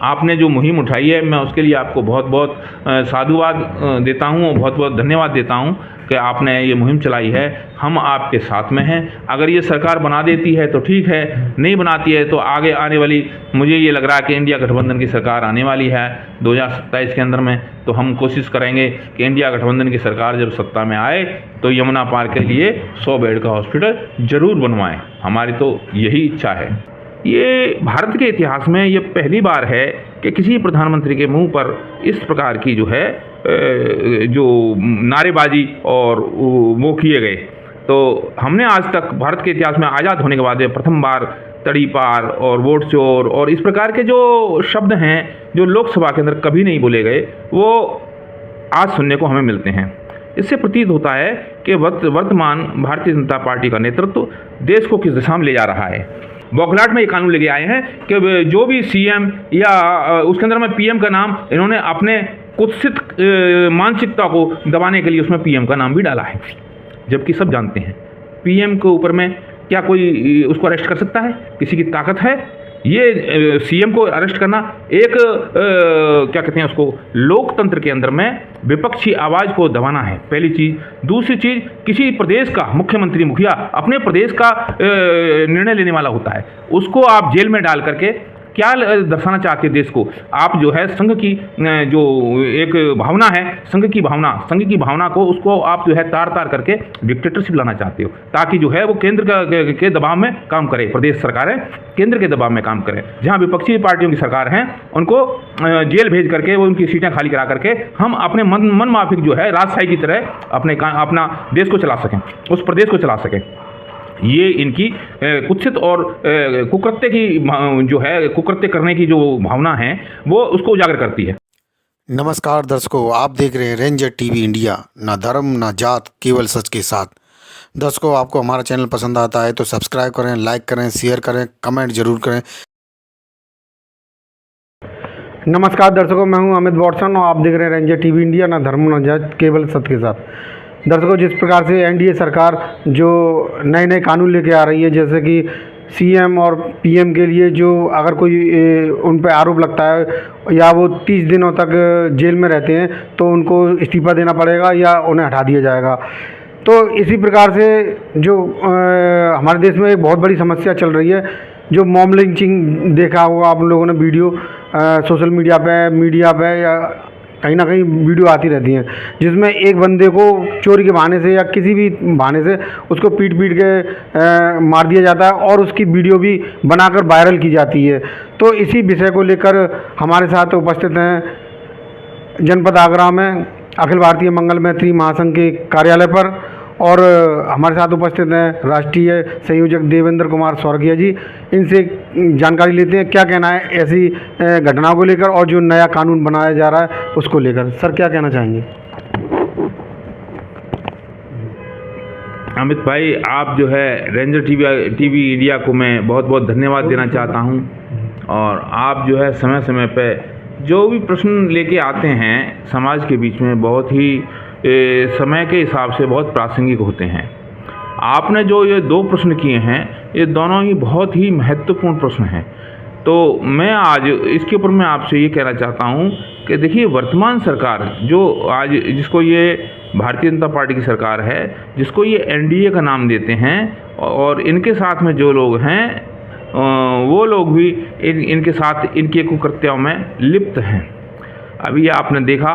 आपने जो मुहिम उठाई है, मैं उसके लिए आपको बहुत बहुत साधुवाद देता हूँ और बहुत बहुत धन्यवाद देता हूँ कि आपने ये मुहिम चलाई है। हम आपके साथ में हैं। अगर ये सरकार बना देती है तो ठीक है, नहीं बनाती है तो आगे आने वाली, मुझे ये लग रहा है कि इंडिया गठबंधन की सरकार आने वाली है 2027 के अंदर में, तो हम कोशिश करेंगे कि इंडिया गठबंधन की सरकार जब सत्ता में आए तो यमुना पार के लिए 100 बेड का हॉस्पिटल ज़रूर बनवाएं। हमारी तो यही इच्छा है। ये भारत के इतिहास में ये पहली बार है कि किसी प्रधानमंत्री के मुंह पर इस प्रकार की जो है जो नारेबाजी और वो किए गए। तो हमने आज तक भारत के इतिहास में आज़ाद होने के बाद प्रथम बार तड़ीपार और वोट चोर और इस प्रकार के जो शब्द हैं जो लोकसभा के अंदर कभी नहीं बोले गए, वो आज सुनने को हमें मिलते हैं। इससे प्रतीत होता है कि वर्तमान भारतीय जनता पार्टी का नेतृत्व देश को किस दिशा में ले जा रहा है। बौखलाहट में ये कानून लेके आए हैं कि जो भी सीएम या उसके अंदर में पीएम का नाम, इन्होंने अपने कुत्सित मानसिकता को दबाने के लिए उसमें पीएम का नाम भी डाला है, जबकि सब जानते हैं पीएम के ऊपर में क्या कोई उसको अरेस्ट कर सकता है? किसी की ताकत है? ये सीएम को अरेस्ट करना एक क्या कहते हैं उसको, लोकतंत्र के अंदर में विपक्षी आवाज़ को दबाना है, पहली चीज़। दूसरी चीज़, किसी प्रदेश का मुख्यमंत्री, मुखिया अपने प्रदेश का निर्णय लेने वाला होता है, उसको आप जेल में डाल करके क्या दर्शाना चाहते हैं देश को? आप जो है संघ की जो एक भावना है, संघ की भावना को उसको आप जो है तार करके डिक्टेटरशिप लाना चाहते हो, ताकि जो है वो केंद्र के दबाव में काम करे। प्रदेश सरकारें केंद्र के दबाव में काम करें। जहां विपक्षी पार्टियों की सरकार हैं उनको जेल भेज करके वो उनकी सीटें खाली करा करके हम अपने मन माफिक जो है राजशाही की तरह अपना देश को चला सकें, उस प्रदेश को चला सकें। ये इनकी कुत्सित और कुकृत्य की जो है कुकृत्य करने की जो भावना है वो उसको उजागर करती है। नमस्कार दर्शकों, आप देख रहे हैं रेंजर टीवी इंडिया। ना धर्म ना जात, केवल सच के साथ। दर्शकों, आपको हमारा चैनल पसंद आता है तो सब्सक्राइब करें, लाइक करें, शेयर करें, कमेंट जरूर करें। नमस्कार दर्शकों, मैं हूं अमित वॉटसन और आप देख रहे हैं रेंजर टीवी इंडिया। ना धर्म ना जात, केवल सत्य के साथ। दर्शकों, जिस प्रकार से एनडीए सरकार जो नए कानून लेके आ रही है, जैसे कि सीएम और पीएम के लिए जो अगर कोई उन पर आरोप लगता है या वो 30 दिनों तक जेल में रहते हैं तो उनको इस्तीफा देना पड़ेगा या उन्हें हटा दिया जाएगा। तो इसी प्रकार से जो हमारे देश में एक बहुत बड़ी समस्या चल रही है, जो मॉब लिंचिंग देखा होगा आप लोगों ने वीडियो सोशल मीडिया पे या कहीं ना कहीं वीडियो आती रहती हैं, जिसमें एक बंदे को चोरी के बहाने से या किसी भी बहाने से उसको पीट के मार दिया जाता है और उसकी वीडियो भी बनाकर वायरल की जाती है। तो इसी विषय को लेकर हमारे साथ उपस्थित हैं जनपद आगरा में अखिल भारतीय मंगल मैत्री महासंघ के कार्यालय पर, और हमारे साथ उपस्थित हैं राष्ट्रीय संयोजक देवेंद्र कुमार स्वर्गीय जी। इनसे जानकारी लेते हैं क्या कहना है ऐसी घटनाओं को लेकर और जो नया कानून बनाया जा रहा है उसको लेकर। सर, क्या कहना चाहेंगे? अमित भाई, आप जो है रेंजर टीवी इंडिया को मैं बहुत बहुत धन्यवाद देना चाहता हूं, और आप जो है समय समय पे जो भी प्रश्न लेके आते हैं समाज के बीच में बहुत ही समय के हिसाब से बहुत प्रासंगिक होते हैं। आपने जो ये 2 प्रश्न किए हैं, ये दोनों ही बहुत ही महत्वपूर्ण प्रश्न हैं। तो मैं आज इसके ऊपर मैं आपसे ये कहना चाहता हूँ कि देखिए, वर्तमान सरकार जो आज जिसको ये भारतीय जनता पार्टी की सरकार है, जिसको ये एनडीए का नाम देते हैं, और इनके साथ में जो लोग हैं वो लोग भी इनके साथ इनके कुकृत्यों में लिप्त हैं। अभी आपने देखा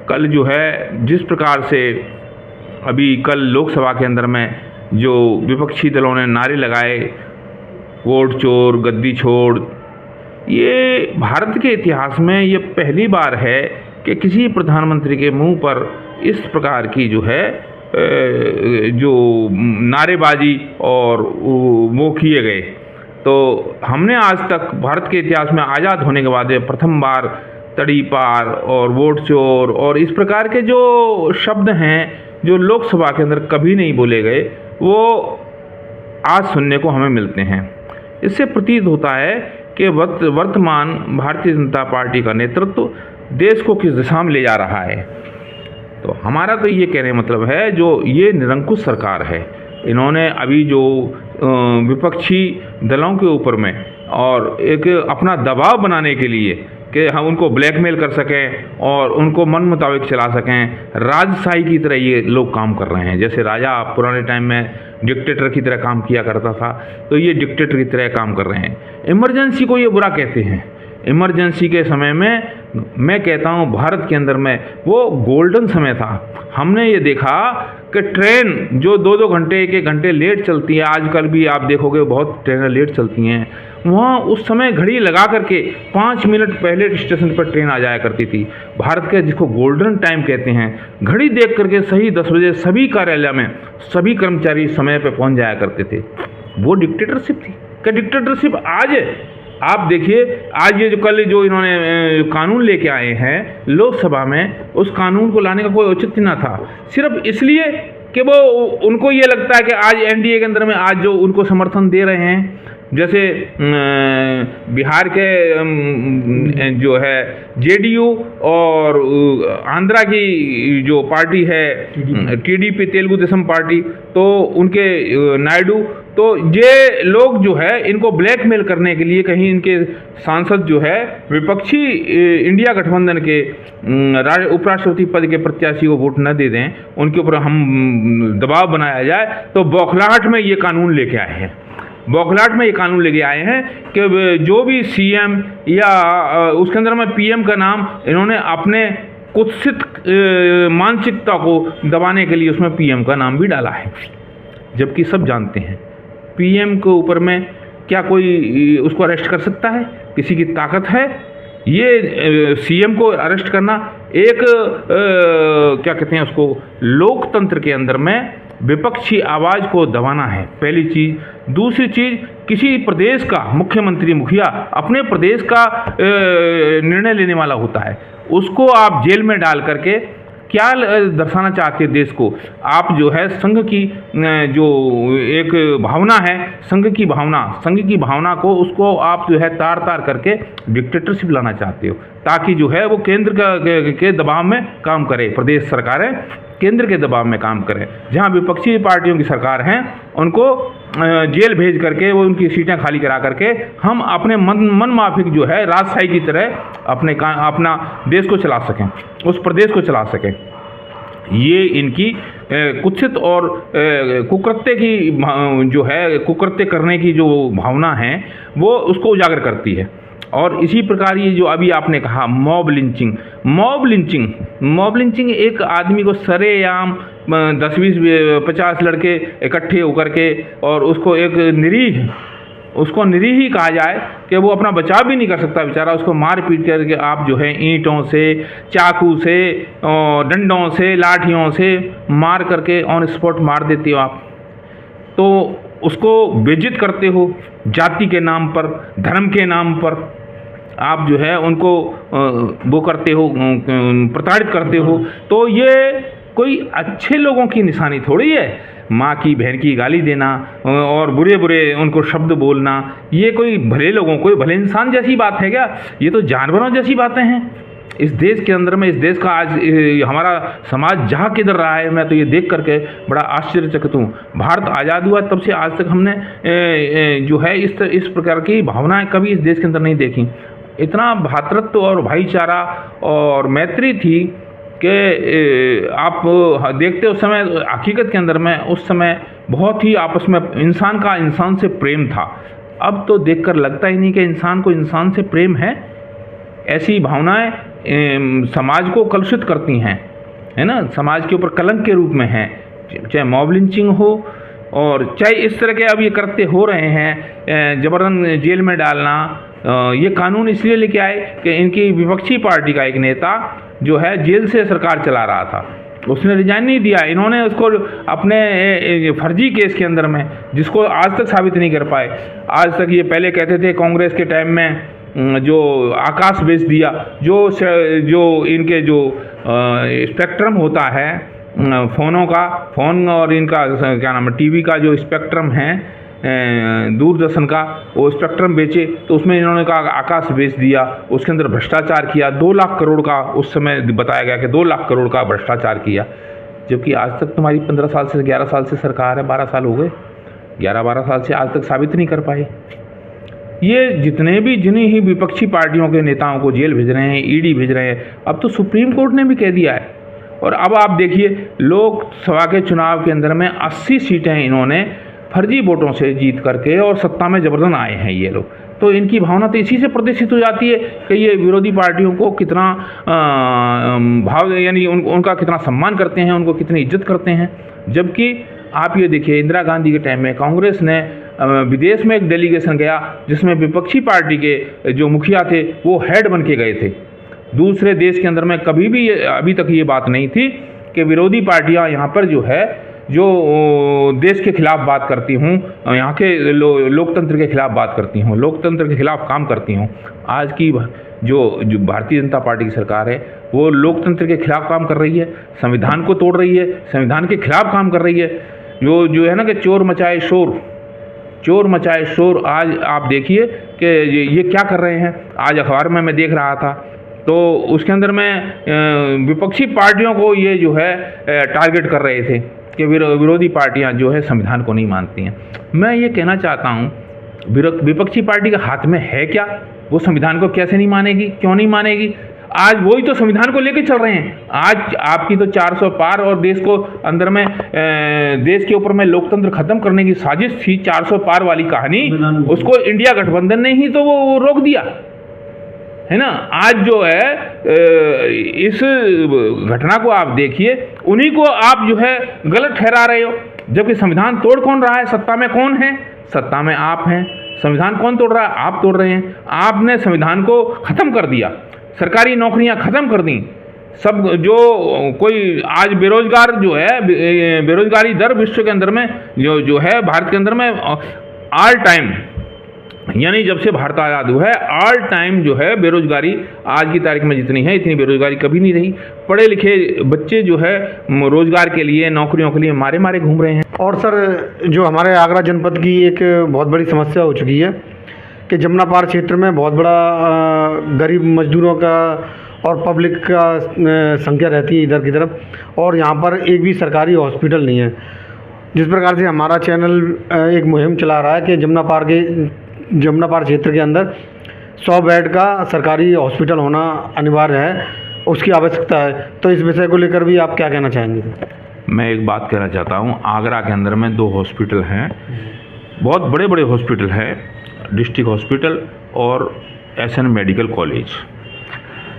कल जो है जिस प्रकार से अभी कल लोकसभा के अंदर में जो विपक्षी दलों ने नारे लगाए, वोट चोर, गद्दी छोड़, ये भारत के इतिहास में ये पहली बार है कि किसी प्रधानमंत्री के मुंह पर इस प्रकार की जो है जो नारेबाजी और वो किए गए। तो हमने आज तक भारत के इतिहास में आज़ाद होने के बाद प्रथम बार तड़ीपार और वोट चोर और इस प्रकार के जो शब्द हैं जो लोकसभा के अंदर कभी नहीं बोले गए, वो आज सुनने को हमें मिलते हैं। इससे प्रतीत होता है कि वर्तमान भारतीय जनता पार्टी का नेतृत्व देश को किस दिशा में ले जा रहा है। तो हमारा तो ये कहने मतलब है, जो ये निरंकुश सरकार है, इन्होंने अभी जो विपक्षी दलों के ऊपर में और एक अपना दबाव बनाने के लिए कि हम उनको ब्लैकमेल कर सकें और उनको मन मुताबिक चला सकें। राजशाही की तरह ये लोग काम कर रहे हैं। जैसे राजा पुराने टाइम में डिक्टेटर की तरह काम किया करता था, तो ये डिक्टेटर की तरह काम कर रहे हैं। इमरजेंसी को ये बुरा कहते हैं। इमरजेंसी के समय में मैं कहता हूँ भारत के अंदर में वो गोल्डन समय था। हमने ये देखा कि ट्रेन जो 2-2 घंटे 1-1 घंटे लेट चलती है, आजकल भी आप देखोगे बहुत ट्रेनें लेट चलती हैं, वहाँ उस समय घड़ी लगा करके 5 मिनट पहले स्टेशन पर ट्रेन आ जाया करती थी। भारत के जिसको गोल्डन टाइम कहते हैं, घड़ी देख करके सही 10 बजे सभी कार्यालय में सभी कर्मचारी समय पर पहुँच जाया करते थे। वो डिक्टेटरशिप थी। क्या डिक्टेटरशिप आज है? आप देखिए आज ये जो कल जो इन्होंने कानून लेके आए हैं लोकसभा में, उस कानून को लाने का कोई औचित्य ना था, सिर्फ इसलिए कि वो उनको ये लगता है कि आज एनडीए के अंदर में आज जो उनको समर्थन दे रहे हैं, जैसे बिहार के जो है जेडीयू और आंध्रा की जो पार्टी है टीडीपी तेलुगु देशम पार्टी, तो उनके नायडू, तो ये लोग जो है इनको ब्लैकमेल करने के लिए कहीं इनके सांसद जो है विपक्षी इंडिया गठबंधन के उपराष्ट्रपति पद के प्रत्याशी को वोट न दे दें, उनके ऊपर हम दबाव बनाया जाए, तो बौखलाहट में ये कानून लेके आए हैं। बौखलाहट में ये कानून लेके आए हैं कि जो भी सीएम या उसके अंदर में पीएम का नाम इन्होंने अपने कुत्सित मानसिकता को दबाने के लिए उसमें पीएम का नाम भी डाला है। जबकि सब जानते हैं पीएम के ऊपर में क्या कोई उसको अरेस्ट कर सकता है? किसी की ताकत है? ये सीएम को अरेस्ट करना एक क्या कहते हैं उसको, लोकतंत्र के अंदर में विपक्षी आवाज़ को दबाना है, पहली चीज़। दूसरी चीज़, किसी प्रदेश का मुख्यमंत्री मुखिया अपने प्रदेश का निर्णय लेने वाला होता है, उसको आप जेल में डाल करके क्या दर्शाना चाहते हैं देश को? आप जो है संघ की जो एक भावना है, संघ की भावना को उसको आप जो है तार तार करके डिक्टेटरशिप लाना चाहते हो, ताकि जो है वो केंद्र के दबाव में काम करे। प्रदेश सरकारें केंद्र के दबाव में काम करें। जहां विपक्षी पार्टियों की सरकार हैं उनको जेल भेज करके वो उनकी सीटें खाली करा करके हम अपने मन माफिक जो है राजशाही की तरह अपना देश को चला सकें, उस प्रदेश को चला सकें। ये इनकी कुत्सित और कुकृत्य की जो है कुकृत्य करने की जो भावना है वो उसको उजागर करती है। और इसी प्रकार ये जो अभी आपने कहा मॉब लिंचिंग एक आदमी को सरेआम 10-20-50 लड़के इकट्ठे होकर के और उसको एक निरीह ही कहा जाए कि वो अपना बचाव भी नहीं कर सकता बेचारा, उसको मार पीट करके आप जो है ईंटों से, चाकू से, डंडों से, लाठियों से मार करके ऑन स्पॉट मार देते हो आप, तो उसको बेइज्जत करते हो। जाति के नाम पर, धर्म के नाम पर आप जो है उनको वो करते हो, प्रताड़ित करते हो। तो ये कोई अच्छे लोगों की निशानी थोड़ी है। माँ की बहन की गाली देना और बुरे उनको शब्द बोलना, ये कोई भले लोगों, कोई भले इंसान जैसी बात है क्या? ये तो जानवरों जैसी बातें हैं। इस देश के अंदर में, इस देश का आज हमारा समाज जहाँ किधर रहा है, मैं तो ये देख करके बड़ा आश्चर्यचकित हूँ। भारत आज़ाद हुआ तब से आज तक हमने जो है इस प्रकार की भावनाएं कभी इस देश के अंदर नहीं देखी। इतना भ्रातृत्व और भाईचारा और मैत्री थी कि आप देखते उस समय हकीकत के अंदर में उस समय बहुत ही आपस में इंसान से प्रेम था। अब तो देखकर लगता ही नहीं कि इंसान को इंसान से प्रेम है। ऐसी भावनाएं समाज को कलुषित करती हैं, है ना, समाज के ऊपर कलंक के रूप में हैं। चाहे मॉब लिंचिंग हो और चाहे इस तरह के अब ये करते हो रहे हैं, जबरन जेल में डालना। ये कानून इसलिए लेके आए कि इनकी विपक्षी पार्टी का एक नेता जो है जेल से सरकार चला रहा था, उसने रिजाइन नहीं दिया। इन्होंने उसको अपने फर्जी केस के अंदर में, जिसको आज तक साबित नहीं कर पाए। आज तक ये पहले कहते थे कांग्रेस के टाइम में जो आकाश बेच दिया, जो इनके जो स्पेक्ट्रम होता है फ़ोन और इनका क्या नाम है टीवी का जो स्पेक्ट्रम है दूरदर्शन का, वो स्पेक्ट्रम बेचे तो उसमें इन्होंने कहा आकाश बेच दिया। उसके अंदर भ्रष्टाचार किया, 2 लाख करोड़ का उस समय बताया गया कि 2 लाख करोड़ का भ्रष्टाचार किया। जबकि आज तक तुम्हारी 15 साल से 11 साल से सरकार है, 12 साल हो गए, 11-12 साल से आज तक साबित नहीं कर पाए। ये जितने भी जिन्हीं ही विपक्षी पार्टियों के नेताओं को जेल भेज रहे हैं, ईडी भेज रहे हैं, अब तो सुप्रीम कोर्ट ने भी कह दिया है। और अब आप देखिए, लोकसभा के चुनाव के अंदर में 80 सीटें इन्होंने फर्जी वोटों से जीत करके और सत्ता में जबरदन आए हैं ये लोग। तो इनकी भावना तो इसी से प्रदर्शित हो जाती है कि ये विरोधी पार्टियों को कितना भाव, यानी उनका कितना सम्मान करते हैं, उनको कितनी इज्जत करते हैं। जबकि आप ये देखिए, इंदिरा गांधी के टाइम में कांग्रेस ने विदेश में एक डेलीगेशन गया जिसमें विपक्षी पार्टी के जो मुखिया थे वो हेड बन के गए थे। दूसरे देश के अंदर में कभी भी अभी तक ये बात नहीं थी कि विरोधी पार्टियां यहाँ पर जो है जो देश के खिलाफ बात करती हूँ, यहाँ के लोकतंत्र के खिलाफ बात करती हूँ, लोकतंत्र के खिलाफ काम करती हूँ। आज की जो भारतीय जनता पार्टी की सरकार है वो लोकतंत्र के खिलाफ काम कर रही है, संविधान को तोड़ रही है, संविधान के खिलाफ काम कर रही है। जो है ना कि चोर मचाए शोर। आज आप देखिए कि ये क्या कर रहे हैं। आज अखबार में मैं देख रहा था तो उसके अंदर में विपक्षी पार्टियों को ये जो है टारगेट कर रहे थे कि विरोधी पार्टियां जो है संविधान को नहीं मानती हैं। मैं ये कहना चाहता हूँ, विपक्षी पार्टी के हाथ में है क्या? वो संविधान को कैसे नहीं मानेगी, क्यों नहीं मानेगी? आज वही तो संविधान को लेकर चल रहे हैं। आज आपकी तो 400 पार और देश को अंदर में देश के ऊपर में लोकतंत्र खत्म करने की साजिश थी, 400 पार वाली कहानी, उसको इंडिया गठबंधन ने ही तो वो रोक दिया है ना। आज जो है इस घटना को आप देखिए, उन्हीं को आप जो है गलत ठहरा रहे हो। जबकि संविधान तोड़ कौन रहा है? सत्ता में कौन है? सत्ता में आप हैं। संविधान कौन तोड़ रहा है? आप तोड़ रहे हैं। आपने संविधान को खत्म कर दिया, सरकारी नौकरियां खत्म कर दी। सब जो कोई आज बेरोजगार जो है, बेरोजगारी दर विश्व के अंदर में जो है, भारत के अंदर में ऑल टाइम, यानी जब से भारत आज़ाद हुआ है ऑल टाइम जो है बेरोजगारी आज की तारीख में जितनी है इतनी बेरोजगारी कभी नहीं रही। पढ़े लिखे बच्चे जो है रोजगार के लिए, नौकरियों के लिए मारे मारे घूम रहे हैं। और सर, जो हमारे आगरा जनपद की एक बहुत बड़ी समस्या हो चुकी है कि जमुना पार क्षेत्र में बहुत बड़ा गरीब मजदूरों का और पब्लिक का संख्या रहती है इधर की तरफ, और यहाँ पर एक भी सरकारी हॉस्पिटल नहीं है। जिस प्रकार से हमारा चैनल एक मुहिम चला रहा है कि जमुना पार क्षेत्र के अंदर 100 बेड का सरकारी हॉस्पिटल होना अनिवार्य है, उसकी आवश्यकता है। तो इस विषय को लेकर भी आप क्या कहना चाहेंगे? मैं एक बात कहना चाहता हूँ, आगरा के अंदर में 2 हॉस्पिटल हैं, बहुत बड़े बड़े हॉस्पिटल हैं, डिस्ट्रिक्ट हॉस्पिटल और एसएन मेडिकल कॉलेज।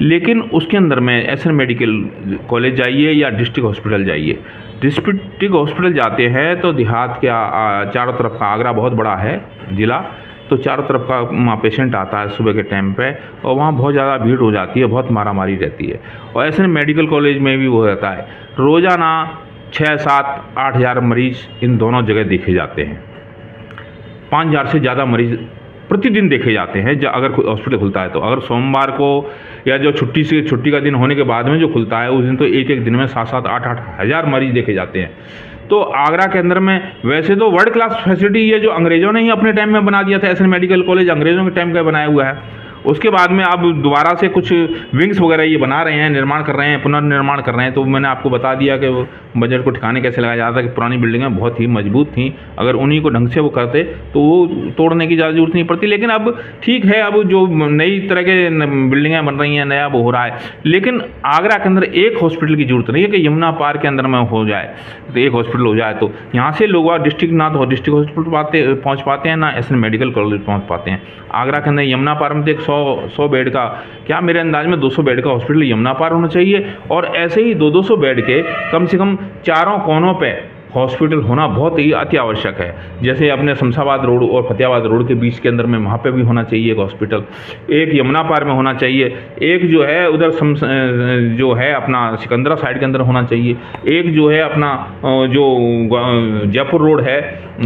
लेकिन उसके अंदर में एसएन मेडिकल कॉलेज जाइए या डिस्ट्रिक्ट हॉस्पिटल जाइए, डिस्ट्रिक्ट हॉस्पिटल जाते हैं तो देहात के चारों तरफ का, आगरा बहुत बड़ा है ज़िला, तो चारों तरफ का वहाँ पेशेंट आता है सुबह के टाइम पे, और वहाँ बहुत ज़्यादा भीड़ हो जाती है, बहुत मारामारी रहती है। और ऐसे मेडिकल कॉलेज में भी वो रहता है, रोज़ाना 6, 7, 8 हज़ार मरीज़ इन दोनों जगह देखे जाते हैं। 5 हज़ार से ज़्यादा मरीज़ प्रतिदिन देखे जाते हैं अगर कोई हॉस्पिटल खुलता है तो। अगर सोमवार को या जो छुट्टी का दिन होने के बाद में जो खुलता है उस दिन तो एक दिन में 7, 7, 8 हज़ार मरीज़ देखे जाते हैं। तो आगरा के अंदर में वैसे तो वर्ल्ड क्लास फैसिलिटी ये जो अंग्रेज़ों ने ही अपने टाइम में बना दिया था, एसएन मेडिकल कॉलेज अंग्रेज़ों के टाइम का बनाया हुआ है। उसके बाद में अब दोबारा से कुछ विंग्स वगैरह ये बना रहे हैं, निर्माण कर रहे हैं, पुनर्निर्माण कर रहे हैं। तो मैंने आपको बता दिया कि वो बजट को ठिकाने कैसे लगाया जाता है कि पुरानी बिल्डिंगें बहुत ही मजबूत थीं, अगर उन्हीं को ढंग से वो करते तो वो तोड़ने की ज़्यादा जरूरत नहीं पड़ती। लेकिन अब ठीक है, अब जो नई तरह के बिल्डिंगें बन रही हैं, नया वो हो रहा है, लेकिन आगरा के अंदर एक हॉस्पिटल की जरूरत नहीं है कि यमुना पार के अंदर में हो जाए तो एक हॉस्पिटल हो जाए। तो यहाँ से लोग डिस्ट्रिक्ट ना तो डिस्ट्रिक्ट हॉस्पिटल पहुँच पाते हैं, ना एसएन मेडिकल कॉलेज पहुँच पाते हैं। आगरा के अंदर यमुना पार में तो एक 100 बेड का, क्या मेरे अंदाज में 200 बेड का हॉस्पिटल यमुना पार होना चाहिए। और ऐसे ही 200 बेड के कम से कम चारों कोनों पे हॉस्पिटल होना बहुत ही अति आवश्यक है। जैसे अपने शमशाबाद रोड और फतेहाबाद रोड के बीच के अंदर में वहाँ पे भी होना चाहिए एक हॉस्पिटल, एक यमुना पार में होना चाहिए, एक जो है उधर जो है अपना सिकंदरा साइड के अंदर होना चाहिए, एक जो है अपना जो जयपुर रोड है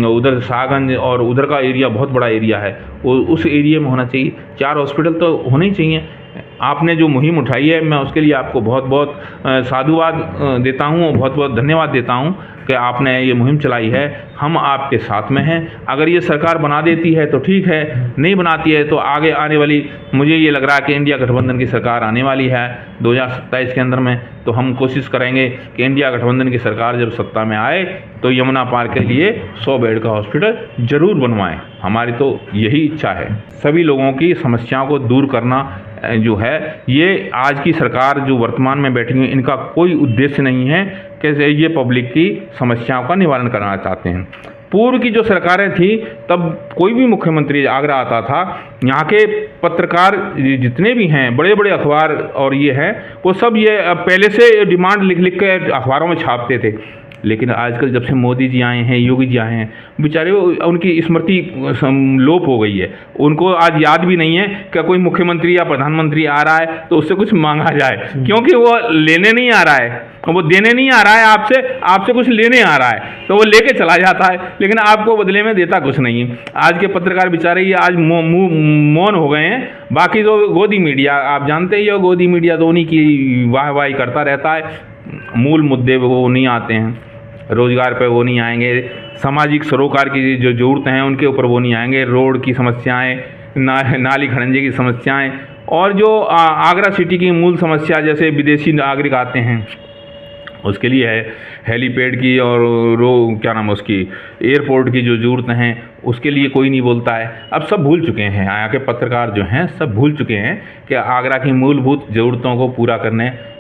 उधर शाहगंज और उधर का एरिया बहुत बड़ा एरिया है, उस एरिया में होना चाहिए। 4 हॉस्पिटल तो होने ही चाहिए। आपने जो मुहिम उठाई है मैं उसके लिए आपको बहुत बहुत साधुवाद देता हूँ और बहुत बहुत धन्यवाद देता हूँ कि आपने ये मुहिम चलाई है। हम आपके साथ में हैं। अगर ये सरकार बना देती है तो ठीक है, नहीं बनाती है तो आगे आने वाली, मुझे ये लग रहा है कि इंडिया गठबंधन की सरकार आने वाली है 2027 के अंदर में, तो हम कोशिश करेंगे कि इंडिया गठबंधन की सरकार जब सत्ता में आए तो यमुना पार के लिए 100 बेड का हॉस्पिटल जरूर बनवाएं। हमारी तो यही इच्छा है। सभी लोगों की समस्याओं को दूर करना जो है, ये आज की सरकार जो वर्तमान में बैठी हुई, इनका कोई उद्देश्य नहीं है कि ये पब्लिक की समस्याओं का निवारण करना चाहते हैं। पूर्व की जो सरकारें थी तब कोई भी मुख्यमंत्री आगरा आता था, यहाँ के पत्रकार जितने भी हैं, बड़े बड़े अखबार और ये हैं, वो सब ये पहले से डिमांड लिख लिख के अखबारों में छापते थे। लेकिन आजकल जब से मोदी जी आए हैं, योगी जी आए हैं, बेचारे उनकी स्मृति लोप हो गई है। उनको आज याद भी नहीं है कि कोई मुख्यमंत्री या प्रधानमंत्री आ रहा है तो उससे कुछ मांगा जाए, क्योंकि वो लेने नहीं आ रहा है, वो देने नहीं आ रहा है, आपसे कुछ लेने आ रहा है तो वो लेके चला जाता है, लेकिन आपको बदले में देता कुछ नहीं है। आज के पत्रकार बेचारे ये आज मौन हो गए हैं। बाकी तो गोदी मीडिया, आप जानते ही हो, गोदी मीडिया तो उन्हीं की वाहवाही करता रहता है। मूल मुद्दे वो नहीं आते हैं, रोजगार पे वो नहीं आएंगे, सामाजिक सरोकार की जो ज़रूरतें हैं उनके ऊपर वो नहीं आएंगे, रोड की समस्याएं, नाली खड़ंजे की समस्याएं, और जो आगरा सिटी की मूल समस्या जैसे विदेशी नागरिक आते हैं उसके लिए है हेलीपैड की, और क्या नाम है उसकी, एयरपोर्ट की जो ज़रूरतें हैं उसके लिए कोई नहीं बोलता है। अब सब भूल चुके हैं, यहाँ के पत्रकार जो हैं सब भूल चुके हैं कि आगरा की मूलभूत ज़रूरतों को पूरा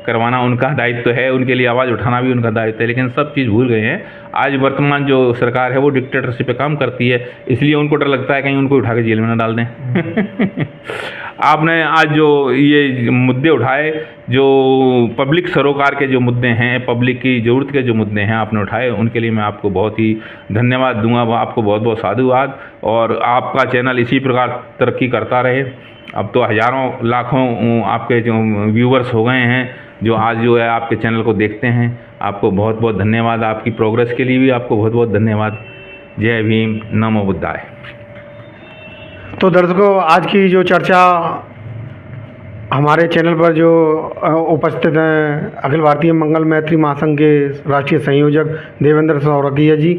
करवाना उनका दायित्व है, उनके लिए आवाज़ उठाना भी उनका दायित्व है, लेकिन सब चीज़ भूल गए हैं। आज वर्तमान जो सरकार है वो डिक्टेटरशिप पे काम करती है, इसलिए उनको डर लगता है कहीं उनको उठा के जेल में ना डाल दें। आपने आज जो ये मुद्दे उठाए, जो पब्लिक सरोकार के जो मुद्दे हैं, पब्लिक की ज़रूरत के जो मुद्दे हैं आपने उठाए, उनके लिए मैं आपको बहुत ही धन्यवाद दूंगा, आपको बहुत बहुत साधुवाद। और आपका चैनल इसी प्रकार तरक्की करता रहे। अब तो हज़ारों लाखों आपके जो व्यूवर्स हो गए हैं जो आज जो है आपके चैनल को देखते हैं। आपको बहुत बहुत धन्यवाद, आपकी प्रोग्रेस के लिए भी आपको बहुत बहुत धन्यवाद। जय भीम, नमो बुद्धाय। तो दर्शकों, आज की जो चर्चा हमारे चैनल पर जो उपस्थित हैं अखिल भारतीय मंगल मैत्री महासंघ के राष्ट्रीय संयोजक देवेंद्र सौरकिया जी,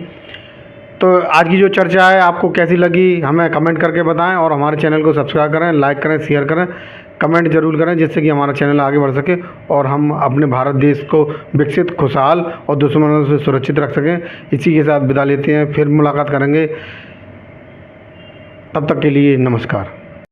तो आज की जो चर्चा है आपको कैसी लगी हमें कमेंट करके बताएं, और हमारे चैनल को सब्सक्राइब करें, लाइक करें, शेयर करें, कमेंट जरूर करें, जिससे कि हमारा चैनल आगे बढ़ सके और हम अपने भारत देश को विकसित, खुशहाल और दुश्मनों से सुरक्षित रख सकें। इसी के साथ विदा लेते हैं, फिर मुलाकात करेंगे, तब तक के लिए नमस्कार।